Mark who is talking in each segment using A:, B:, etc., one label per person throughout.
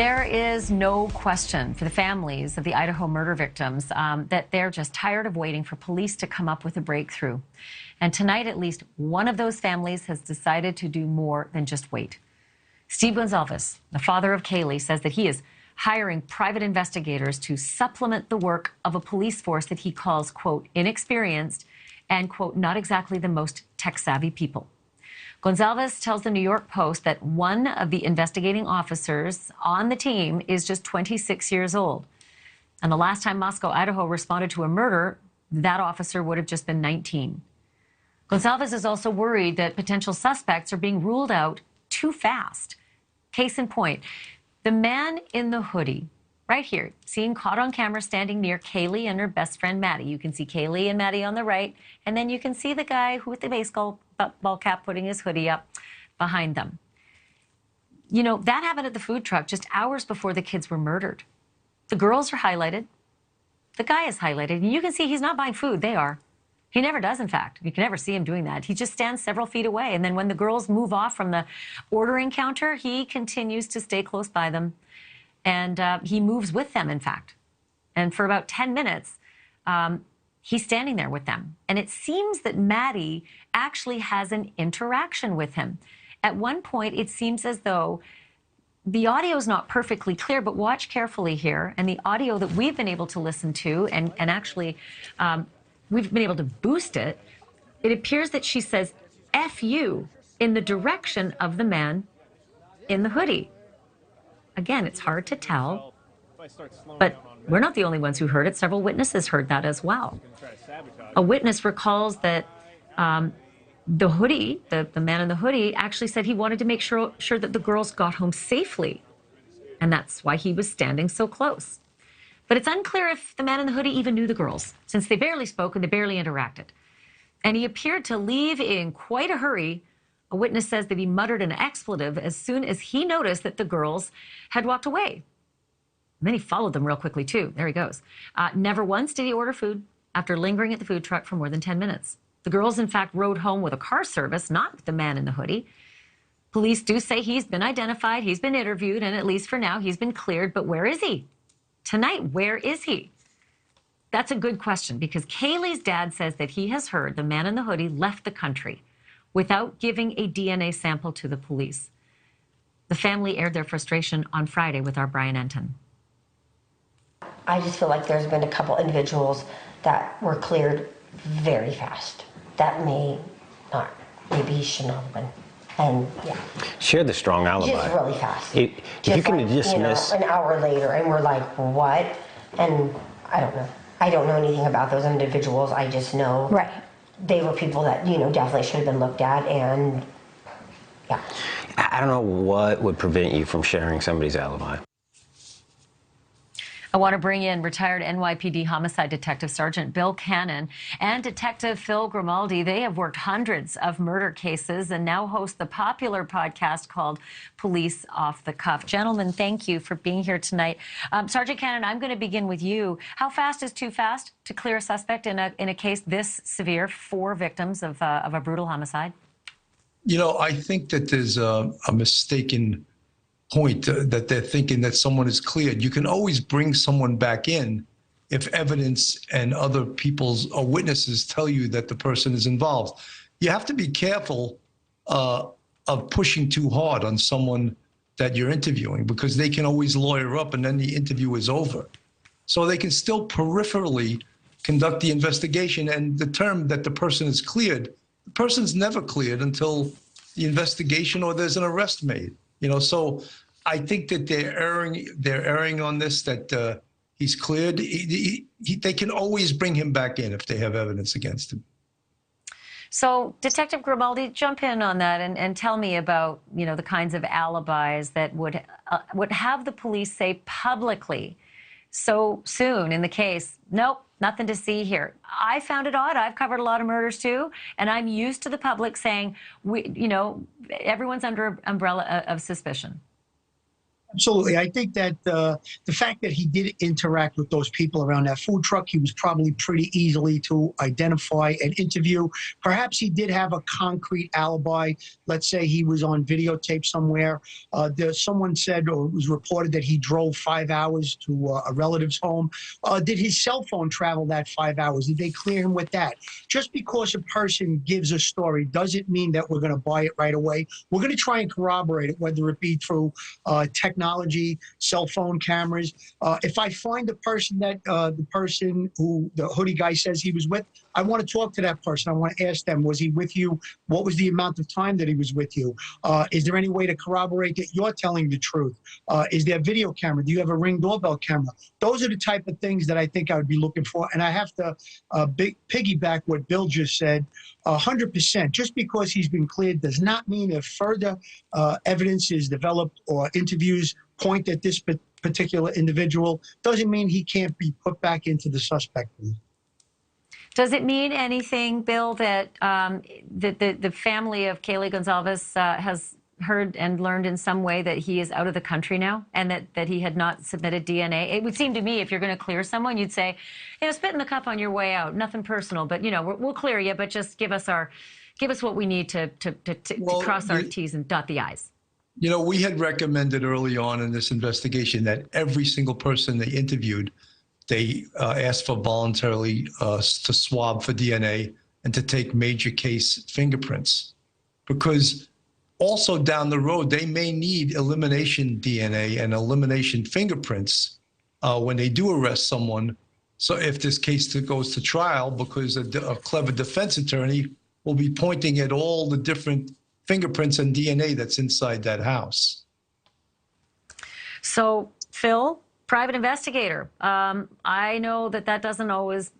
A: There is no question for the families of the Idaho murder victims that they're just tired of waiting for police to come up with a breakthrough. And tonight, at least one of those families has decided to do more than just wait. Steve Goncalves, the father of Kaylee, says that he is hiring private investigators to supplement the work of a police force that he calls, quote, inexperienced and, quote, not exactly the most tech-savvy people. Goncalves tells the New York Post that one of the investigating officers on the team is just 26 years old. And the last time Moscow, Idaho responded to a murder, that officer would have just been 19. Goncalves is also worried that potential suspects are being ruled out too fast. Case in point, the man in the hoodie, right here, seen caught on camera standing near Kaylee and her best friend, Maddie. You can see Kaylee and Maddie on the right, and then you can see the guy who with the baseball cap putting his hoodie up behind them. You know, that happened at the food truck just hours before the kids were murdered. The girls are highlighted. The guy is highlighted, and you can see he's not buying food. They are. He never does, in fact. You can never see him doing that. He just stands several feet away, and then when the girls move off from the ordering counter, he continues to stay close by them. And he moves with them, in fact. And for about 10 minutes, he's standing there with them. And it seems that Maddie actually has an interaction with him. At one point, it seems as though the audio is not perfectly clear, but watch carefully here. And the audio that we've been able to listen to, and actually we've been able to boost it, it appears that she says, F you, in the direction of the man in the hoodie. Again, it's hard to tell, but we're not the only ones who heard it. Several witnesses heard that as well. A witness recalls that the hoodie, the man in the hoodie, actually said he wanted to make sure that the girls got home safely, and that's why he was standing so close. But it's unclear if the man in the hoodie even knew the girls, since they barely spoke and they barely interacted. And he appeared to leave in quite a hurry. A witness says that he muttered an expletive as soon as he noticed that the girls had walked away. And then he followed them real quickly, too. There he goes. Never once did he order food after lingering at the food truck for more than 10 minutes. The girls, in fact, rode home with a car service, not with the man in the hoodie. Police do say he's been identified, he's been interviewed, and at least for now, he's been cleared. But where is he? Tonight, where is he? That's a good question, because Kaylee's dad says that he has heard the man in the hoodie left the country without giving a DNA sample to the police. The family aired their frustration on Friday with our Brian Enton.
B: I just feel like there's been a couple individuals that were cleared very fast. That maybe he shouldn't have been. And yeah.
C: She had the strong alibi.
B: Just really fast.
C: If you can dismiss,
B: an hour later, and we're like, what? And I don't know. I don't know anything about those individuals. I just know they were people that, definitely should have been looked at, and yeah.
C: I don't know what would prevent you from sharing somebody's alibi.
A: I want to bring in retired NYPD homicide detective Sergeant Bill Cannon and Detective Phil Grimaldi. They have worked hundreds of murder cases and now host the popular podcast called Police Off the Cuff. Gentlemen, thank you for being here tonight. Sergeant Cannon, I'm going to begin with you. How fast is too fast to clear a suspect in a case this severe, 4 victims of a brutal homicide?
D: I think that there's a mistaken point that they're thinking that someone is cleared. You can always bring someone back in if evidence and other people's or witnesses tell you that the person is involved. You have to be careful of pushing too hard on someone that you're interviewing, because they can always lawyer up and then the interview is over. So they can still peripherally conduct the investigation and determine that the person is cleared. The person's never cleared until the investigation or there's an arrest made. So I think that they're erring on this, that he's cleared. They can always bring him back in if they have evidence against him.
A: So, Detective Grimaldi, jump in on that and tell me about, the kinds of alibis that would have the police say publicly so soon in the case, nope, nothing to see here. I found it odd. I've covered a lot of murders too, and I'm used to the public saying, everyone's under umbrella of suspicion.
E: Absolutely. I think that the fact that he did interact with those people around that food truck, he was probably pretty easily to identify and interview. Perhaps he did have a concrete alibi. Let's say he was on videotape somewhere. Someone said, or it was reported, that he drove 5 hours to a relative's home. Did his cell phone travel that 5 hours? Did they clear him with that? Just because a person gives a story doesn't mean that we're going to buy it right away. We're going to try and corroborate it, whether it be through technology, cell phone cameras. If I find the person that the person who the hoodie guy says he was with, I want to talk to that person. I want to ask them, was he with you? What was the amount of time that he was with you? Is there any way to corroborate that you're telling the truth? Is there a video camera? Do you have a Ring doorbell camera? Those are the type of things that I think I would be looking for. And I have to piggyback what Bill just said. 100%. Just because he's been cleared does not mean if further evidence is developed or interviews point at this particular individual, doesn't mean he can't be put back into the suspect list.
A: Does it mean anything, Bill, that the family of Kaylee Goncalves has heard and learned in some way that he is out of the country now, and that he had not submitted DNA? It would seem to me, if you're going to clear someone, you'd say, spit in the cup on your way out. Nothing personal, but we'll clear you, but just give us what we need to cross our T's and dot the I's.
D: We had recommended early on in this investigation that every single person they interviewed, they asked for voluntarily to swab for DNA and to take major case fingerprints, because also down the road, they may need elimination DNA and elimination fingerprints when they do arrest someone. So if this case goes to trial, because a clever defense attorney will be pointing at all the different fingerprints and DNA that's inside that house.
A: So, Phil, private investigator. I know that doesn't always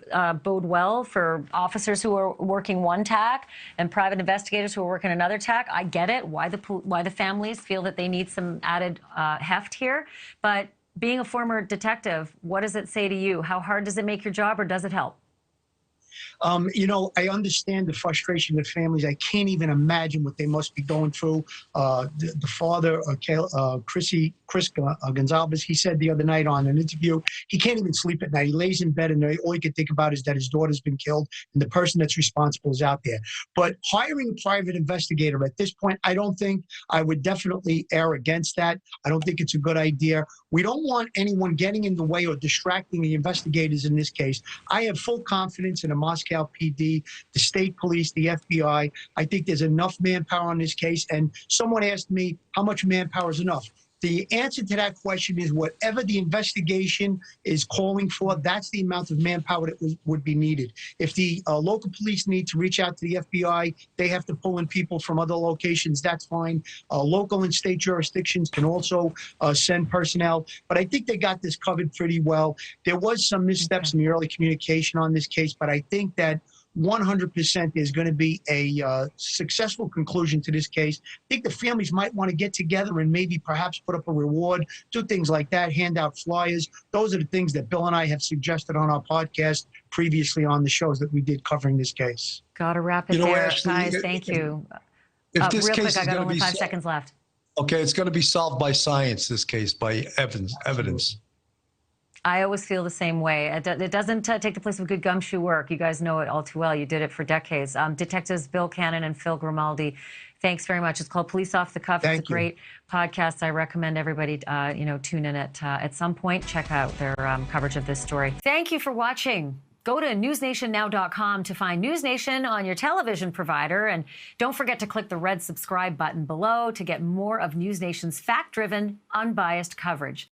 A: bode well for officers who are working one tack and private investigators who are working another tack. I get it, why the families feel that they need some added heft here. But being a former detective, what does it say to you? How hard does it make your job, or does it help?
E: I understand the frustration of families. I can't even imagine what they must be going through. The father, Chris Goncalves, he said the other night on an interview, he can't even sleep at night. He lays in bed and all he can think about is that his daughter's been killed and the person that's responsible is out there. But hiring a private investigator at this point, I don't think, I would definitely err against that. I don't think it's a good idea. We don't want anyone getting in the way or distracting the investigators in this case. I have full confidence in the Moscow PD, the state police, the FBI. I think there's enough manpower on this case. And someone asked me, how much manpower is enough? The answer to that question is whatever the investigation is calling for, that's the amount of manpower that would be needed. If the local police need to reach out to the FBI, they have to pull in people from other locations, that's fine. Local and state jurisdictions can also send personnel. But I think they got this covered pretty well. There was some missteps in the early communication on this case, but I think that 100% is going to be a successful conclusion to this case. I think the families might want to get together and maybe perhaps put up a reward, do things like that, hand out flyers. Those are the things that Bill and I have suggested on our podcast previously on the shows that we did covering this case.
A: Got to wrap it there,
D: Ashleigh,
A: guys. Thank you.
D: If this
A: real
D: case
A: quick, I
D: is
A: got
D: going to
A: only
D: be
A: 5 seconds left.
D: Okay, it's going to be solved by science, this case, by evidence.
A: I always feel the same way. It doesn't take the place of good gumshoe work. You guys know it all too well. You did it for decades. Detectives Bill Cannon and Phil Grimaldi, thanks very much. It's called Police Off the Cuff. It's a great podcast. I recommend everybody, tune in at some point. Check out their coverage of this story. Thank you for watching. Go to newsnationnow.com to find NewsNation on your television provider. And don't forget to click the red subscribe button below to get more of NewsNation's fact-driven, unbiased coverage.